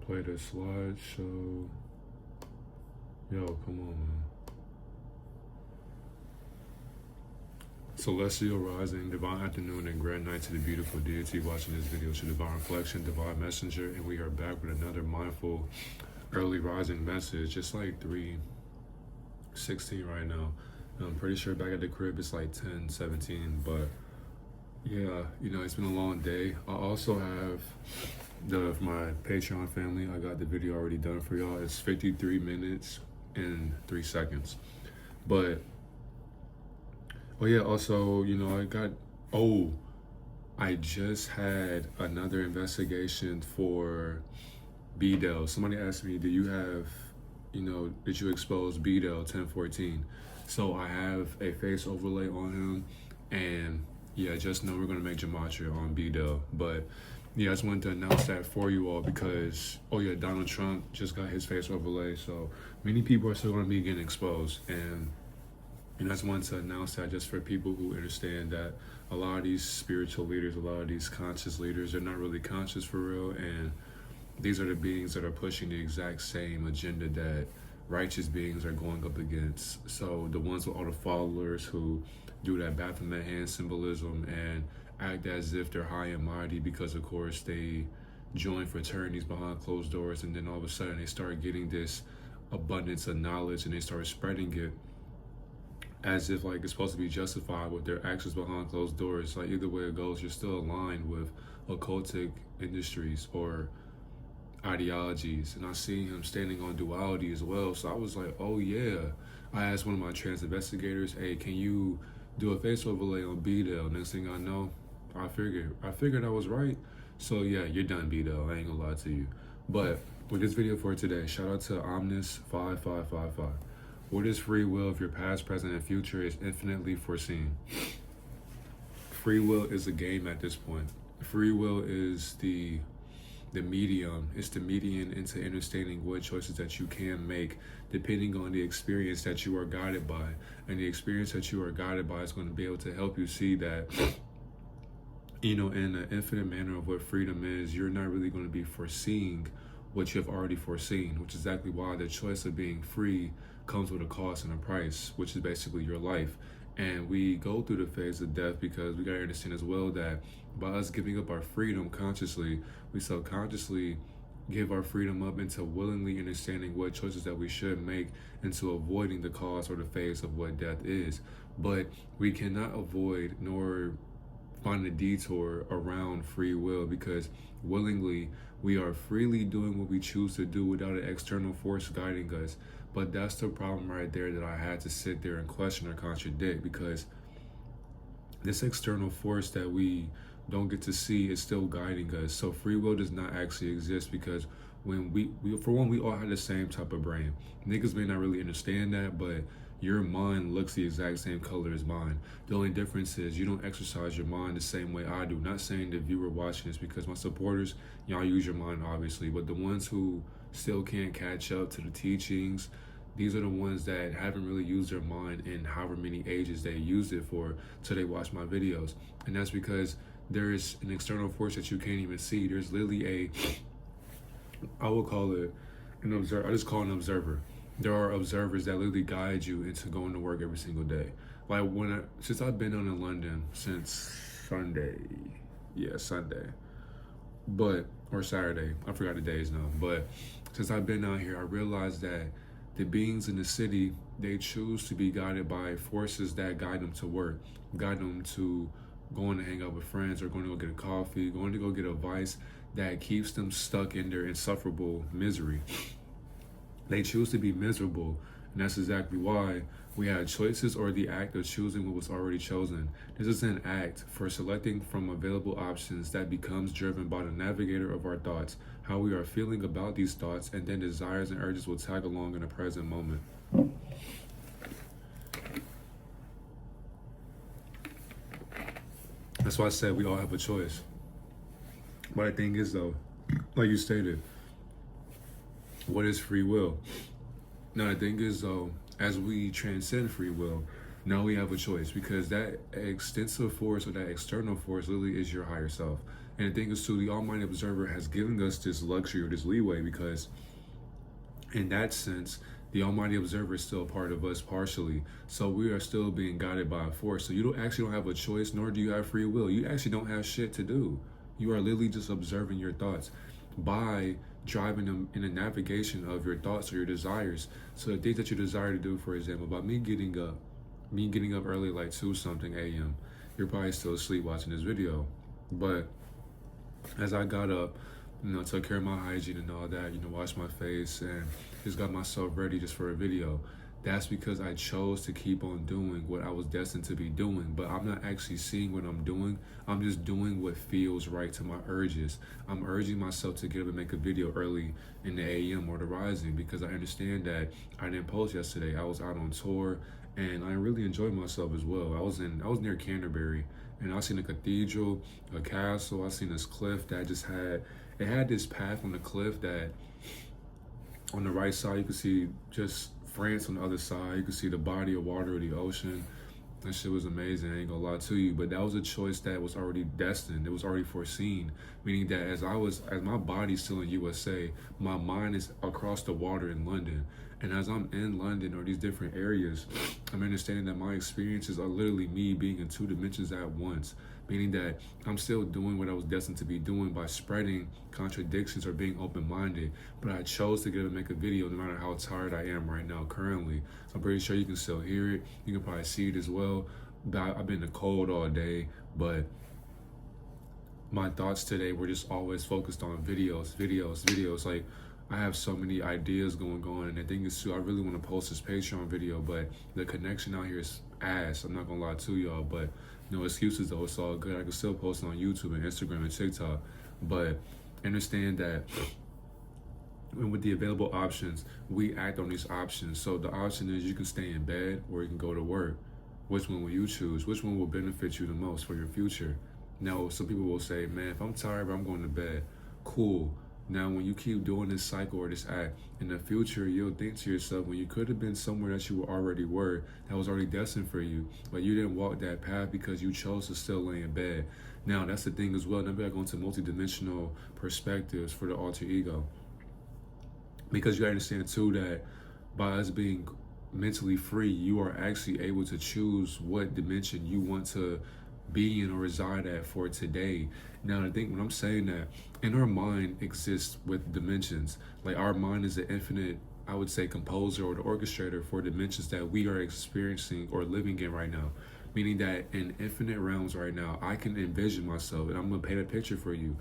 Play the slideshow. Yo, come on, man. Celestial rising, divine afternoon, and grand night to the beautiful deity watching this video. To divine reflection, divine messenger, and we are back with another mindful early rising message. It's like 3:16 right now. I'm pretty sure back at the crib it's like 10:17, but yeah, it's been a long day. I also have my Patreon family. I got the video already done for y'all. It's 53 minutes and 3 seconds. But oh yeah, also, I just had another investigation for B-Del. Somebody asked me, did you expose B-Del 1014? So I have a face overlay on him, and yeah, just know we're gonna make gematria on B-Del. But yeah, I just wanted to announce that for you all because, oh yeah, Donald Trump just got his face overlay, so many people are still gonna be getting exposed. And I just wanted to announce that just for people who understand that a lot of these spiritual leaders, a lot of these conscious leaders, they're not really conscious for real, and these are the beings that are pushing the exact same agenda that righteous beings are going up against. So the ones with all the followers who do that Baphomet hand symbolism and act as if they're high and mighty because, of course, they join fraternities behind closed doors, and then all of a sudden they start getting this abundance of knowledge and they start spreading it as if like it's supposed to be justified with their actions behind closed doors. Like either way it goes, you're still aligned with occultic industries or ideologies. And I see him standing on duality as well. So I was like, oh yeah. I asked one of my trans investigators, hey, can you do a face overlay on B-Del? Next thing I know, I figured I was right. So yeah, you're done, B-Del. I ain't gonna lie to you. But with this video for today, shout out to Omnis5555. What is free will if your past, present, and future is infinitely foreseen? Free will is a game at this point. Free will is the medium. It's the median into understanding what choices that you can make depending on the experience that you are guided by. And the experience that you are guided by is going to be able to help you see that, in an infinite manner of what freedom is, you're not really going to be foreseeing what you have already foreseen, which is exactly why the choice of being free comes with a cost and a price, which is basically your life. And we go through the phase of death because we got to understand as well that by us giving up our freedom consciously, we subconsciously give our freedom up into willingly understanding what choices that we should make into avoiding the cause or the phase of what death is. But we cannot avoid nor find a detour around free will, because willingly we are freely doing what we choose to do without an external force guiding us. But that's the problem right there that I had to sit there and question or contradict, because this external force that we don't get to see is still guiding us. So free will does not actually exist, because when we for one, we all have the same type of brain. Niggas may not really understand that, but your mind looks the exact same color as mine. The only difference is you don't exercise your mind the same way I do. Not saying the viewer watching this, because my supporters, y'all use your mind obviously, but the ones who still can't catch up to the teachings, these are the ones that haven't really used their mind in however many ages they used it for till they watch my videos. And that's because there is an external force that you can't even see. There's literally I will call it an observer. I just call it an observer. There are observers that literally guide you into going to work every single day. Like since I've been down in London since Sunday, or Saturday, I forgot the days now. But since I've been out here, I realized that the beings in the city, they choose to be guided by forces that guide them to work, guide them to going to hang out with friends, or going to go get a coffee, going to go get advice that keeps them stuck in their insufferable misery. They choose to be miserable, and that's exactly why we had choices, or the act of choosing what was already chosen. This is an act for selecting from available options that becomes driven by the navigator of our thoughts, how we are feeling about these thoughts, and then desires and urges will tag along in the present moment. That's why I said we all have a choice. But the thing is though, like you stated, what is free will? Now the thing is though, as we transcend free will, Now we have a choice, because that extensive force or that external force literally is your higher self. And the thing is too, the Almighty Observer has given us this luxury or this leeway, because in that sense, the Almighty Observer is still a part of us partially. So we are still being guided by a force. So you don't have a choice, nor do you have free will. You actually don't have shit to do. You are literally just observing your thoughts by driving them in the navigation of your thoughts or your desires. So the things that you desire to do, for example, about me getting up early, like 2 something a.m., you're probably still asleep watching this video. But as I got up, took care of my hygiene and all that, washed my face and just got myself ready just for a video. That's because I chose to keep on doing what I was destined to be doing. But I'm not actually seeing what I'm doing. I'm just doing what feels right to my urges. I'm urging myself to get up and make a video early in the AM or the rising, because I understand that I didn't post yesterday. I was out on tour and I really enjoyed myself as well. I was near Canterbury, and I seen a cathedral, a castle. I seen this cliff that had this path on the cliff that on the right side you could see just France. On the other side you could see the body of water of the ocean. That shit was amazing, I ain't gonna lie to you. But that was a choice that was already destined. It was already foreseen. Meaning that as my body's still in USA, my mind is across the water in London. And as I'm in London or these different areas, I'm understanding that my experiences are literally me being in 2 dimensions at once. Meaning that I'm still doing what I was destined to be doing by spreading contradictions or being open-minded. But I chose to get up and make a video no matter how tired I am right now currently. So I'm pretty sure you can still hear it. You can probably see it as well. But I've been in the cold all day, but my thoughts today were just always focused on videos. Like, I have so many ideas going on, and the thing is too, I really want to post this Patreon video, but the connection out here is ass. I'm not gonna lie to y'all, but no excuses though. It's all good. I can still post on YouTube and Instagram and TikTok, but understand that with the available options, we act on these options. So the option is you can stay in bed or you can go to work. Which one will you choose? Which one will benefit you the most for your future? Now, some people will say, man, if I'm tired, I'm going to bed. Cool. Now, when you keep doing this cycle or this act, in the future, you'll think to yourself, when you could have been somewhere that you already were, that was already destined for you, but you didn't walk that path because you chose to still lay in bed. Now, that's the thing as well. Now, we're going to multidimensional perspectives for the alter ego. Because you gotta understand, too, that by us being mentally free, you are actually able to choose what dimension you want to be in or reside at for today. Now, I think when I'm saying that, in our mind exists with dimensions. Like, our mind is the infinite, I would say, composer or the orchestrator for dimensions that we are experiencing or living in right now. Meaning that in infinite realms right now, I can envision myself, and I'm gonna paint a picture for you.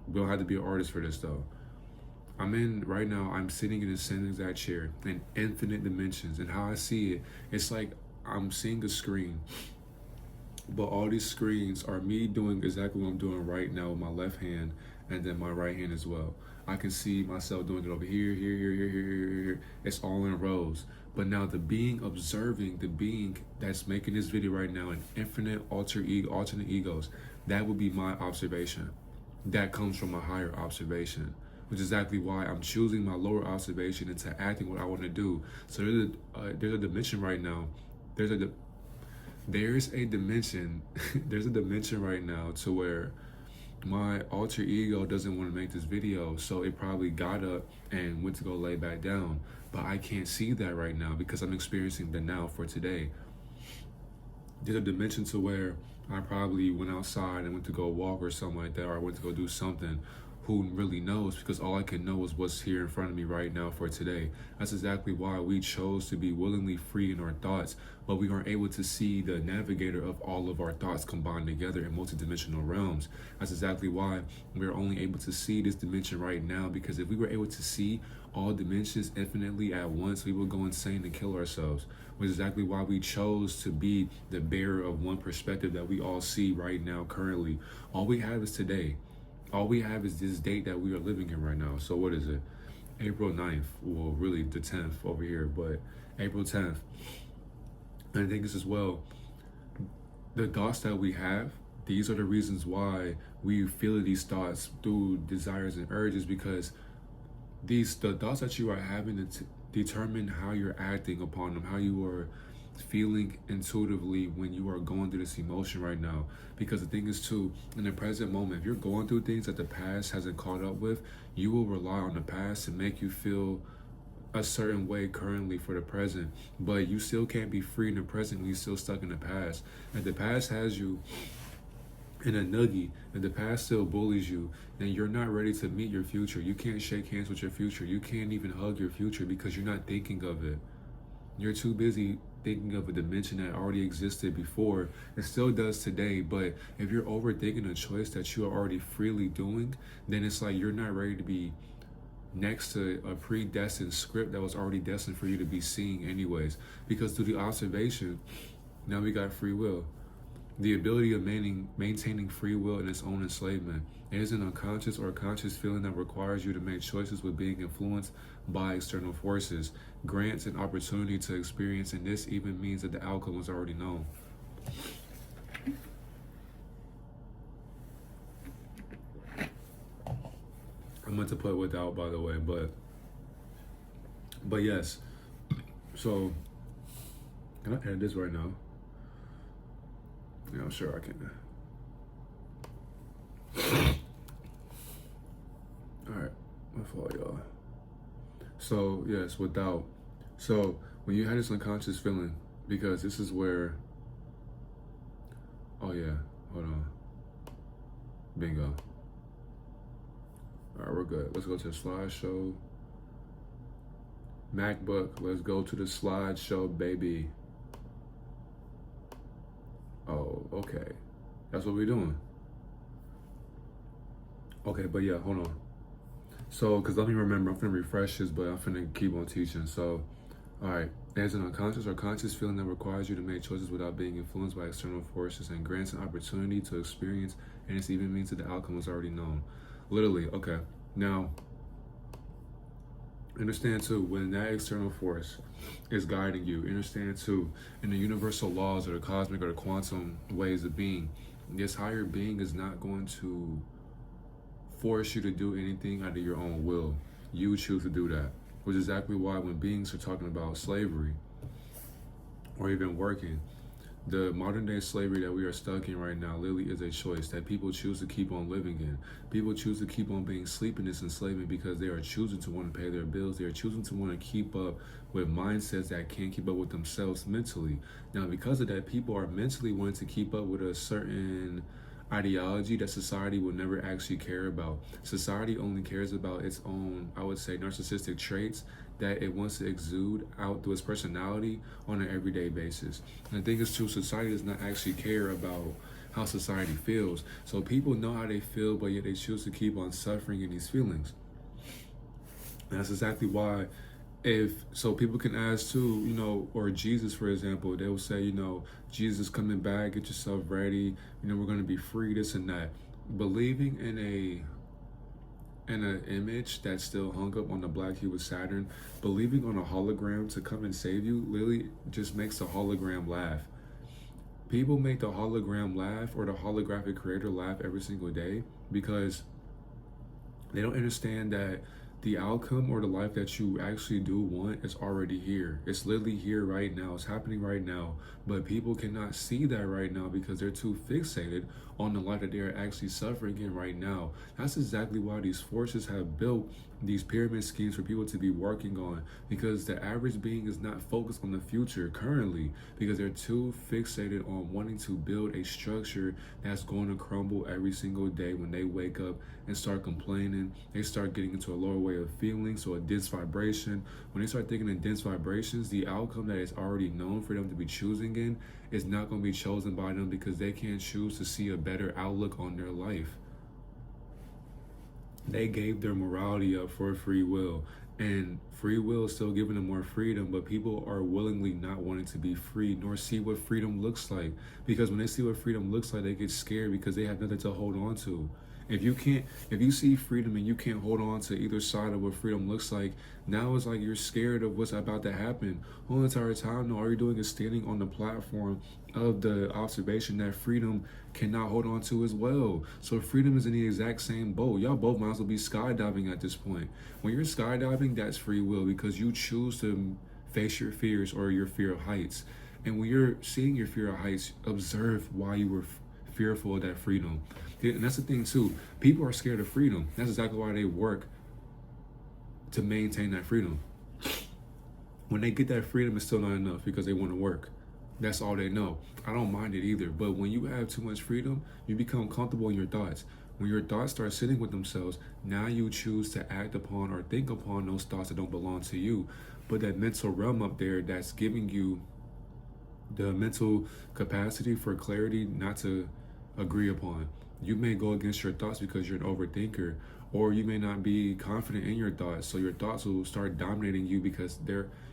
We don't have to be an artist for this though. I'm sitting in the same exact chair in infinite dimensions, and how I see it, it's like I'm seeing a screen, but all these screens are me doing exactly what I'm doing right now with my left hand and then my right hand as well. I can see myself doing it over here. It's all in rows. But now the being observing, the being that's making this video right now, an infinite alternate egos, that would be my observation. That comes from a higher observation, which is exactly why I'm choosing my lower observation into acting what I want to do. So there's a dimension right now. There's a dimension right now to where my alter ego doesn't want to make this video, so it probably got up and went to go lay back down. But I can't see that right now because I'm experiencing the now for today. There's a dimension to where I probably went outside and went to go walk or something like that, or I went to go do something. Who really knows? Because all I can know is what's here in front of me right now for today. That's exactly why we chose to be willingly free in our thoughts, but we aren't able to see the navigator of all of our thoughts combined together in multidimensional realms. That's exactly why we're only able to see this dimension right now, because if we were able to see all dimensions infinitely at once, we would go insane and kill ourselves. Which is exactly why we chose to be the bearer of one perspective that we all see right now currently. All we have is today. All we have is this date that we are living in right now. So what is it? April 9th. Well, really the 10th over here, but April 10th. And I think this as well, the thoughts that we have, these are the reasons why we feel these thoughts through desires and urges, because the thoughts that you are having determine how you're acting upon them, how you are feeling intuitively when you are going through this emotion right now. Because the thing is too, in the present moment, if you're going through things that the past hasn't caught up with, you will rely on the past to make you feel a certain way currently for the present, but you still can't be free in the present when you're still stuck in the past. If the past has you in a nuggie, if the past still bullies you, then you're not ready to meet your future. You can't shake hands with your future. You can't even hug your future because you're not thinking of it. You're too busy thinking of a dimension that already existed before. It still does today, but if you're overthinking a choice that you are already freely doing, then it's like you're not ready to be next to a predestined script that was already destined for you to be seeing anyways. Because through the observation, now we got free will. The ability of maintaining free will in its own enslavement. It is an unconscious or conscious feeling that requires you to make choices with being influenced by external forces, grants an opportunity to experience, and this even means that the outcome is already known. I meant to put without, by the way, but yes. So, can I edit this right now? Yeah, I'm sure I can. All right, my fault, y'all. So yes, without. So when you had this unconscious feeling, because this is where. Oh yeah, hold on. Bingo. All right, we're good. Let's go to the slideshow. MacBook, let's go to the slideshow, baby. Oh, okay. That's what we're doing. Okay, but yeah, hold on. So, because let me remember, I'm finna refresh this, but I'm finna keep on teaching. So, all right. There's an unconscious or conscious feeling that requires you to make choices without being influenced by external forces and grants an opportunity to experience, and this even means that the outcome is already known. Literally, okay. Now, understand too, when that external force is guiding you, understand too, in the universal laws or the cosmic or the quantum ways of being, this higher being is not going to force you to do anything out of your own will. You choose to do that, which is exactly why when beings are talking about slavery or even working, the modern day slavery that we are stuck in right now literally is a choice that people choose to keep on living in. People choose to keep on being sleep in this enslavement because they are choosing to want to pay their bills. They are choosing to want to keep up with mindsets that can't keep up with themselves mentally. Now, because of that, people are mentally wanting to keep up with a certain ideology that society will never actually care about. Society only cares about its own, I would say, narcissistic traits that it wants to exude out through its personality on an everyday basis. And the thing is too, society does not actually care about how society feels. So people know how they feel, but yet they choose to keep on suffering in these feelings. And that's exactly why so people can ask too, or Jesus, for example, they will say, Jesus is coming back, get yourself ready, we're going to be free, this and that. Believing in an image that's still hung up on the black hue of Saturn, believing on a hologram to come and save you, literally just makes the hologram laugh. People make the hologram laugh or the holographic creator laugh every single day because they don't understand that the outcome or the life that you actually do want is already here. It's literally here right now. It's happening right now. But people cannot see that right now because they're too fixated on the life that they are actually suffering in right now. That's exactly why these forces have built these pyramid schemes for people to be working on, because the average being is not focused on the future currently because they're too fixated on wanting to build a structure that's going to crumble every single day. When they wake up and start complaining, they start getting into a lower way of feeling, so a dense vibration. When they start thinking in dense vibrations, the outcome that is already known for them to be choosing in is not going to be chosen by them because they can't choose to see a better outlook on their life. They gave their morality up for free will, and free will is still giving them more freedom, but people are willingly not wanting to be free nor see what freedom looks like, because when they see what freedom looks like, they get scared because they have nothing to hold on to. If you see freedom and you can't hold on to either side of what freedom looks like, now it's like you're scared of what's about to happen. The whole entire time, no, all you're doing is standing on the platform of the observation that freedom cannot hold on to as well. So freedom is in the exact same boat. Y'all both might as well be skydiving at this point. When you're skydiving, that's free will because you choose to face your fears or your fear of heights. And when you're seeing your fear of heights, observe why you were fearful of that freedom. And that's the thing too. People are scared of freedom. That's exactly why they work to maintain that freedom. When they get that freedom, it's still not enough because they want to work. That's all they know. I don't mind it either. But when you have too much freedom, you become comfortable in your thoughts. When your thoughts start sitting with themselves, now you choose to act upon or think upon those thoughts that don't belong to you. But that mental realm up there that's giving you the mental capacity for clarity not to agree upon. You may go against your thoughts because you're an overthinker, or you may not be confident in your thoughts. So your thoughts will start dominating you because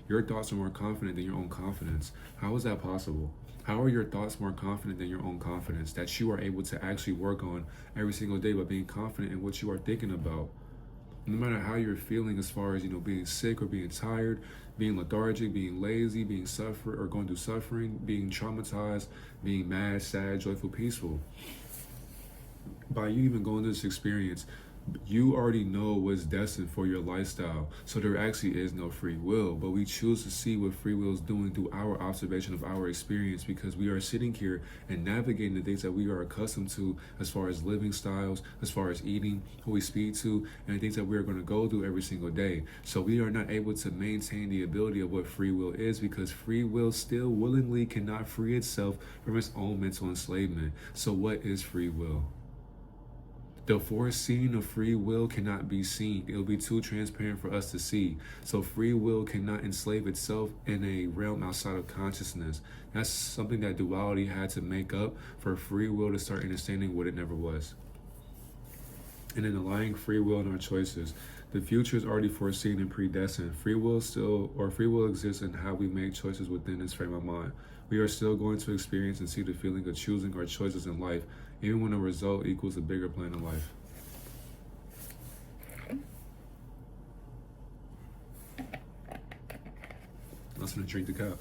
your thoughts are more confident than your own confidence. How is that possible? How are your thoughts more confident than your own confidence that you are able to actually work on every single day by being confident in what you are thinking about? No matter how you're feeling as far as, being sick or being tired, being lethargic, being lazy, being suffer or going through suffering, being traumatized, being mad, sad, joyful, peaceful. By you even going through this experience, you already know what's destined for your lifestyle. So there actually is no free will, but we choose to see what free will is doing through our observation of our experience, because we are sitting here and navigating the things that we are accustomed to as far as living styles, as far as eating, who we speak to, and things that we are going to go through every single day. So we are not able to maintain the ability of what free will is, because free will still willingly cannot free itself from its own mental enslavement. So what is free will? The foreseen of free will cannot be seen. It will be too transparent for us to see. So free will cannot enslave itself in a realm outside of consciousness. That's something that duality had to make up for free will to start understanding what it never was. And in aligning free will in our choices, the future is already foreseen and predestined. Free will exists in how we make choices within this frame of mind. We are still going to experience and see the feeling of choosing our choices in life, even when the result equals a bigger plan in life. I'm just gonna drink the cup.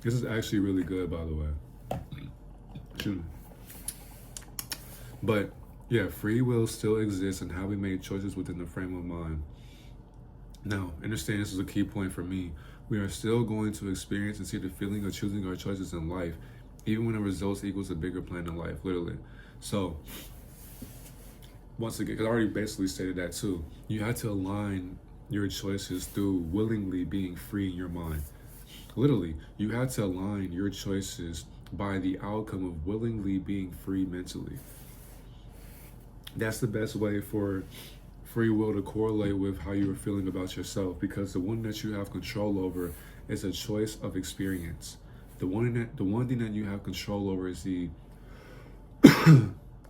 This is actually really good, by the way. Excuse me. But yeah, free will still exists in how we make choices within the frame of mind. Now, understand this is a key point for me. We are still going to experience and see the feeling of choosing our choices in life, even when the results equals a bigger plan in life, literally. So, once again, because I already basically stated that too, you have to align your choices through willingly being free in your mind. Literally, you have to align your choices by the outcome of willingly being free mentally. That's the best way for free will to correlate with how you are feeling about yourself, because the one that you have control over is a choice of experience. The one thing that you have control over is the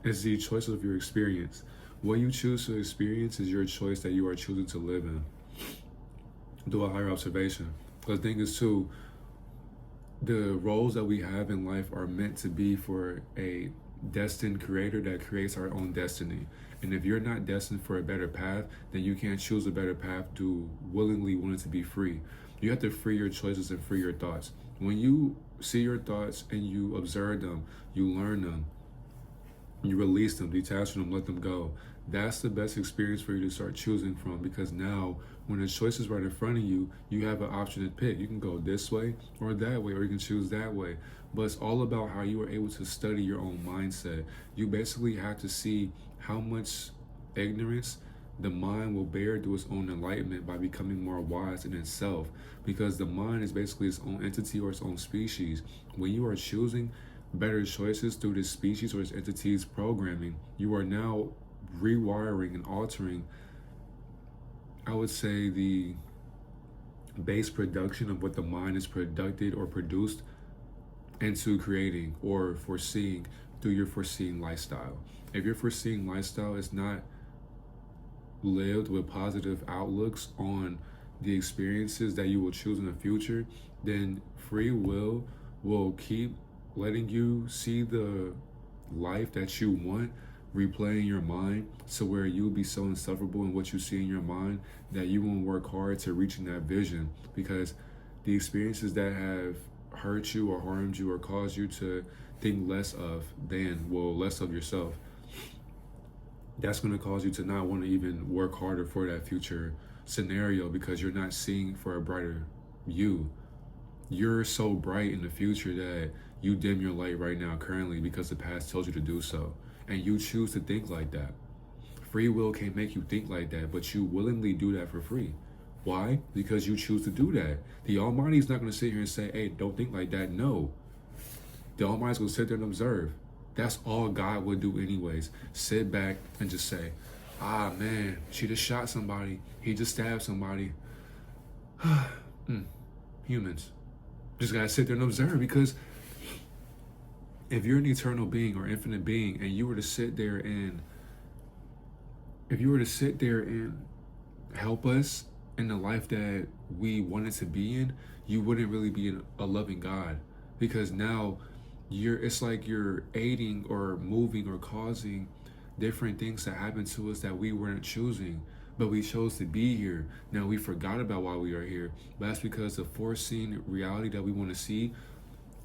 is the choice of your experience. What you choose to experience is your choice that you are choosing to live in. Do a higher observation. The thing is too, the roles that we have in life are meant to be for a destined creator that creates our own destiny. And if you're not destined for a better path, then you can't choose a better path to willingly want to be free. You have to free your choices and free your thoughts. When you see your thoughts and you observe them, you learn them, you release them, detach from them, let them go. That's the best experience for you to start choosing from, because now when the choice is right in front of you, you have an option to pick. You can go this way or that way, or you can choose that way. But it's all about how you are able to study your own mindset. You basically have to see how much ignorance the mind will bear through its own enlightenment by becoming more wise in itself, because the mind is basically its own entity or its own species. When you are choosing better choices through this species or its entity's programming, you are now rewiring and altering, I would say, the base production of what the mind is produced or produced into creating or foreseeing through your foreseeing lifestyle. If your foreseeing lifestyle is not lived with positive outlooks on the experiences that you will choose in the future, then free will keep letting you see the life that you want replay in your mind, so where you'll be so insufferable in what you see in your mind that you won't work hard to reaching that vision, because the experiences that have hurt you or harmed you or caused you to think less of yourself, that's going to cause you to not want to even work harder for that future scenario, because you're not seeing for a brighter you. You're so bright in the future that you dim your light right now currently because the past tells you to do so. And you choose to think like that. Free will can't make you think like that, but you willingly do that for free. Why? Because you choose to do that. The Almighty's not going to sit here and say, hey, don't think like that. No. The Almighty's going to sit there and observe. That's all God would do anyways. Sit back and just say, ah, man, she just shot somebody. He just stabbed somebody. Humans. Just got to sit there and observe, because if you're an eternal being or infinite being and you were to sit there and help us in the life that we wanted to be in, you wouldn't really be a loving God, because now it's like you're aiding or moving or causing different things to happen to us that we weren't choosing, but we chose to be here. Now we forgot about why we are here, but that's because the foreseen reality that we want to see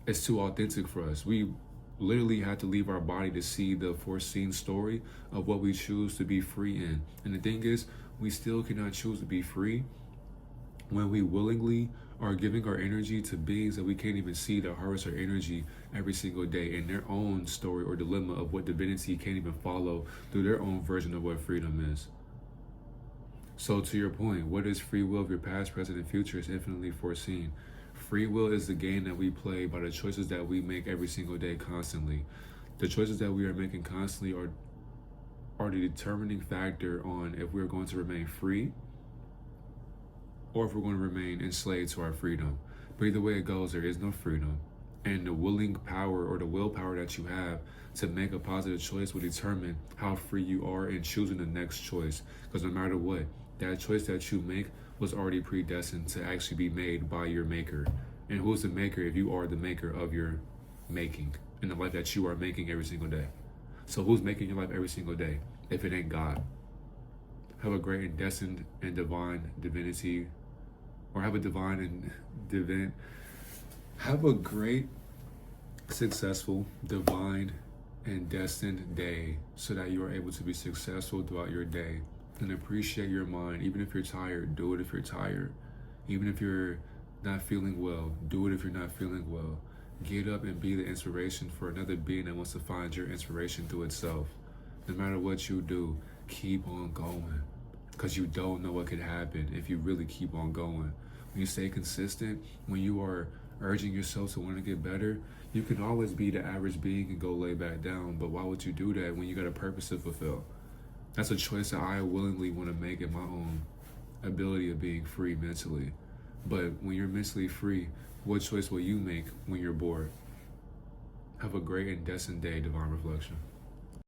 is too authentic for us. We literally had to leave our body to see the foreseen story of what we choose to be free in. And the thing is, we still cannot choose to be free when we willingly are giving our energy to beings that we can't even see, that harvest our energy every single day in their own story or dilemma of what divinity can't even follow through their own version of what freedom is. So to your point, what is free will if your past, present, and future is infinitely foreseen? Free will is the game that we play by the choices that we make every single day constantly. The choices that we are making constantly are the determining factor on if we're going to remain free or if we're going to remain enslaved to our freedom. But either way it goes, there is no freedom. And the willing power or the willpower that you have to make a positive choice will determine how free you are in choosing the next choice. Because no matter what, that choice that you make was already predestined to actually be made by your maker. And who's the maker if you are the maker of your making in the life that you are making every single day? So who's making your life every single day if it ain't God? Have a great and destined and divine divinity, or have a have a great, successful, divine, and destined day so that you are able to be successful throughout your day. And appreciate your mind. Even if you're tired, do it if you're tired. Even if you're not feeling well, do it if you're not feeling well. Get up and be the inspiration for another being that wants to find your inspiration through itself. No matter what you do, keep on going, because you don't know what could happen if you really keep on going. When you stay consistent, when you are urging yourself to want to get better, you can always be the average being and go lay back down. But why would you do that when you got a purpose to fulfill? That's a choice that I willingly want to make in my own ability of being free mentally. But when you're mentally free, what choice will you make when you're bored? Have a great and destined day, Divine Reflection.